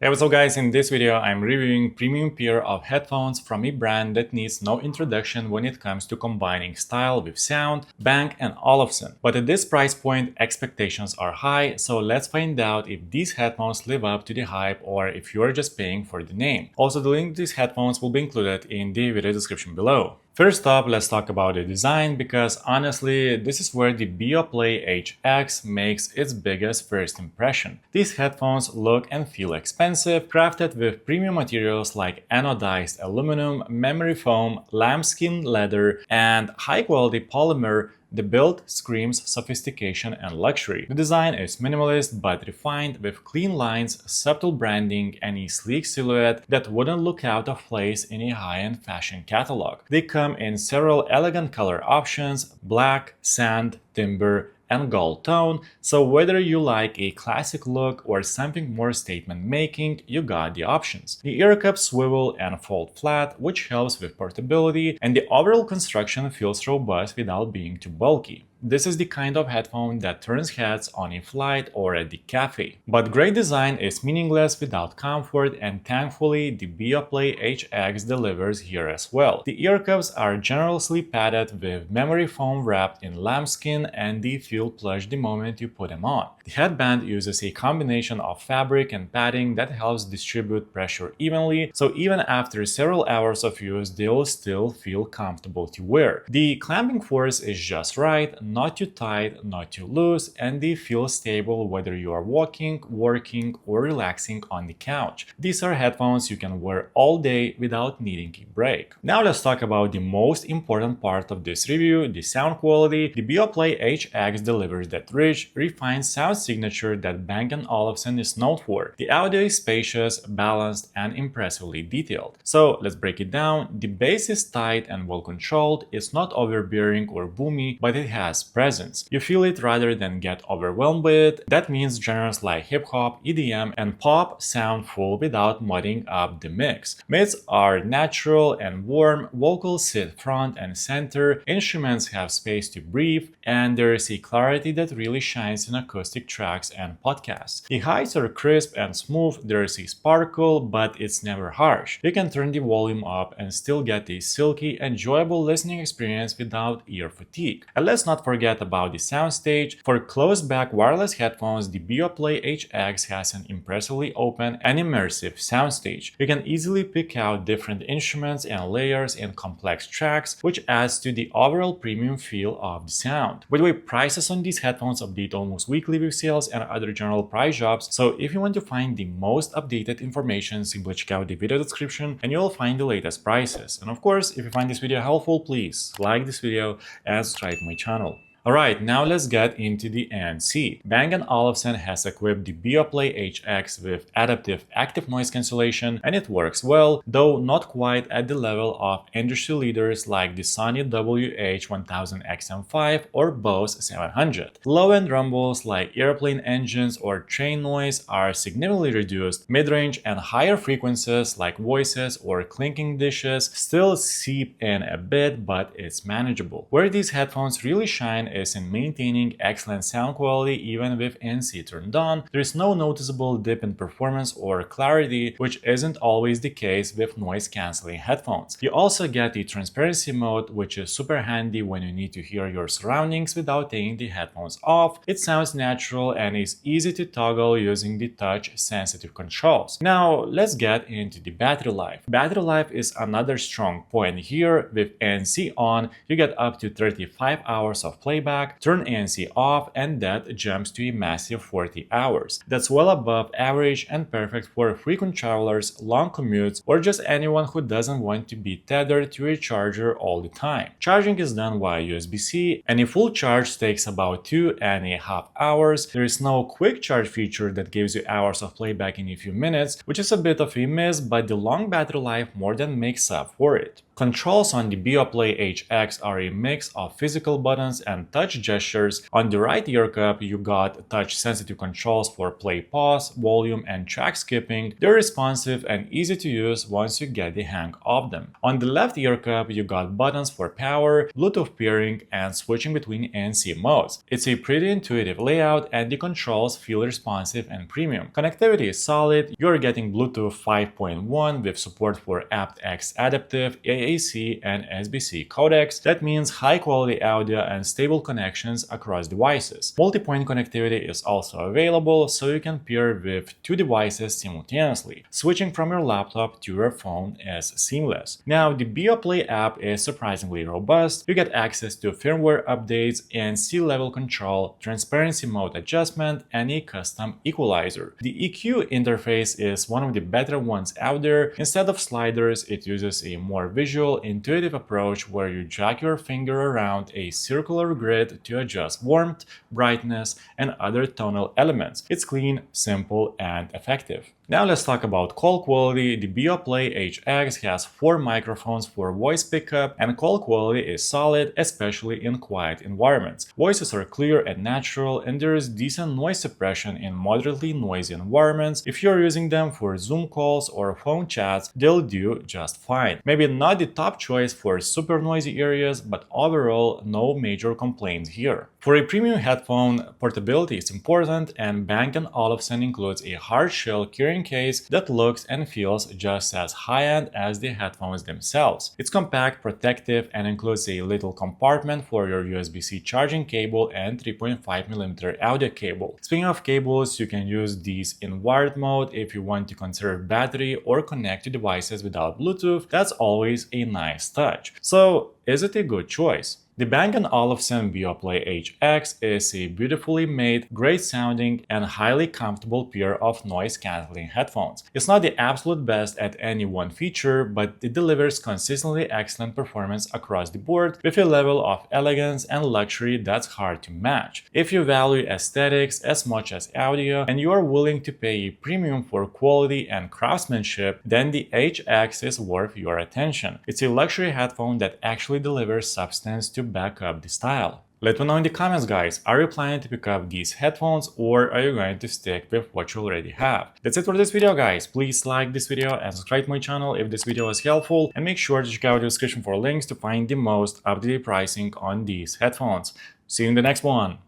Hey, what's up guys, in this video I'm reviewing premium pair of headphones from a brand that needs no introduction when it comes to combining style with sound, Bang & Olufsen. But at this price point expectations are high, so let's find out if these headphones live up to the hype or if you're just paying for the name. Also, the link to these headphones will be included in the video description below. First up, let's talk about the design because honestly, this is where the Beoplay HX makes its biggest first impression. These headphones look and feel expensive, crafted with premium materials like anodized aluminum, memory foam, lambskin leather, and high-quality polymer. The build screams sophistication and luxury. The design is minimalist but refined with clean lines, subtle branding, and a sleek silhouette that wouldn't look out of place in a high-end fashion catalog. They come in several elegant color options: black, sand, timber, and gold tone, so whether you like a classic look or something more statement-making, you got the options. The ear cups swivel and fold flat, which helps with portability, and the overall construction feels robust without being too bulky. This is the kind of headphone that turns heads on a flight or at the cafe. But great design is meaningless without comfort, and thankfully the Beoplay HX delivers here as well. The ear cups are generously padded with memory foam wrapped in lambskin, and they feel plush the moment you put them on. The headband uses a combination of fabric and padding that helps distribute pressure evenly, so even after several hours of use they'll still feel comfortable to wear. The clamping force is just right, not too tight, not too loose, and they feel stable whether you are walking, working, or relaxing on the couch. These are headphones you can wear all day without needing a break. Now let's talk about the most important part of this review, the sound quality. The Beoplay HX delivers that rich, refined sound signature that Bang & Olufsen is known for. The audio is spacious, balanced, and impressively detailed. So let's break it down. The bass is tight and well controlled. It's not overbearing or boomy, but it has presence. You feel it rather than get overwhelmed with it. That means genres like hip-hop, EDM, and pop sound full without mudding up the mix. Mids are natural and warm, vocals sit front and center, instruments have space to breathe, and there is a clarity that really shines in acoustic tracks and podcasts. The highs are crisp and smooth, there is a sparkle, but it's never harsh. You can turn the volume up and still get a silky, enjoyable listening experience without ear fatigue. And let's not forget about the soundstage. For closed-back wireless headphones, the Beoplay HX has an impressively open and immersive soundstage. You can easily pick out different instruments and layers in complex tracks, which adds to the overall premium feel of the sound. By the way, prices on these headphones update almost weekly with sales and other general price drops, so if you want to find the most updated information, simply check out the video description and you'll find the latest prices. And of course, if you find this video helpful, please like this video and subscribe to my channel. Alright, now let's get into the ANC. Bang & Olufsen has equipped the Beoplay HX with adaptive active noise cancellation, and it works well, though not quite at the level of industry leaders like the Sony WH-1000XM5 or Bose 700. Low-end rumbles like airplane engines or train noise are significantly reduced. Mid-range and higher frequencies like voices or clinking dishes still seep in a bit, but it's manageable. Where these headphones really shine is in maintaining excellent sound quality even with ANC turned on. There is no noticeable dip in performance or clarity, which isn't always the case with noise-canceling headphones. You also get the transparency mode, which is super handy when you need to hear your surroundings without taking the headphones off. It sounds natural and is easy to toggle using the touch-sensitive controls. Now let's get into the battery life. Battery life is another strong point here. With ANC on, you get up to 35 hours of playback. Turn ANC off and that jumps to a massive 40 hours. That's well above average and perfect for frequent travelers, long commutes, or just anyone who doesn't want to be tethered to a charger all the time. Charging is done via USB-C, and a full charge takes about 2.5 hours. There is no quick charge feature that gives you hours of playback in a few minutes, which is a bit of a miss, but the long battery life more than makes up for it. Controls on the Beoplay HX are a mix of physical buttons and and touch gestures. On the right ear cup, you got touch-sensitive controls for play, pause, volume, and track skipping. They're responsive and easy to use once you get the hang of them. On the left ear cup, you got buttons for power, Bluetooth pairing, and switching between ANC modes. It's a pretty intuitive layout, and the controls feel responsive and premium. Connectivity is solid. You're getting Bluetooth 5.1 with support for aptX adaptive, AAC, and SBC codecs. That means high-quality audio and stable connections across devices. Multi-point connectivity is also available, so you can pair with two devices simultaneously. Switching from your laptop to your phone is seamless. Now, the Beoplay app is surprisingly robust. You get access to firmware updates, ANC level control, transparency mode adjustment, and a custom equalizer. The EQ interface is one of the better ones out there. Instead of sliders, it uses a more visual, intuitive approach where you drag your finger around a circular grid to adjust warmth, brightness, and other tonal elements. It's clean, simple, and effective. Now let's talk about call quality. The Beoplay HX has 4 microphones for voice pickup, and call quality is solid, especially in quiet environments. Voices are clear and natural, and there is decent noise suppression in moderately noisy environments. If you're using them for Zoom calls or phone chats, they'll do just fine. Maybe not the top choice for super noisy areas, but overall, no major complaints here. For a premium headphone, portability is important, and Bang & Olufsen includes a hard shell carrying case that looks and feels just as high-end as the headphones themselves. It's compact, protective, and includes a little compartment for your USB-C charging cable and 3.5mm audio cable. Speaking of cables, you can use these in wired mode if you want to conserve battery or connect to devices without Bluetooth. That's always a nice touch. So, is it a good choice? The Bang & Olufsen Beoplay HX is a beautifully made, great sounding, and highly comfortable pair of noise-canceling headphones. It's not the absolute best at any one feature, but it delivers consistently excellent performance across the board with a level of elegance and luxury that's hard to match. If you value aesthetics as much as audio, and you are willing to pay a premium for quality and craftsmanship, then the HX is worth your attention. It's a luxury headphone that actually delivers substance to back up the style. Let me know in the comments, guys. Are you planning to pick up these headphones, or are you going to stick with what you already have? That's it for this video, guys. Please like this video and subscribe to my channel if this video was helpful, and make sure to check out the description for links to find the most up-to-date pricing on these headphones. See you in the next one.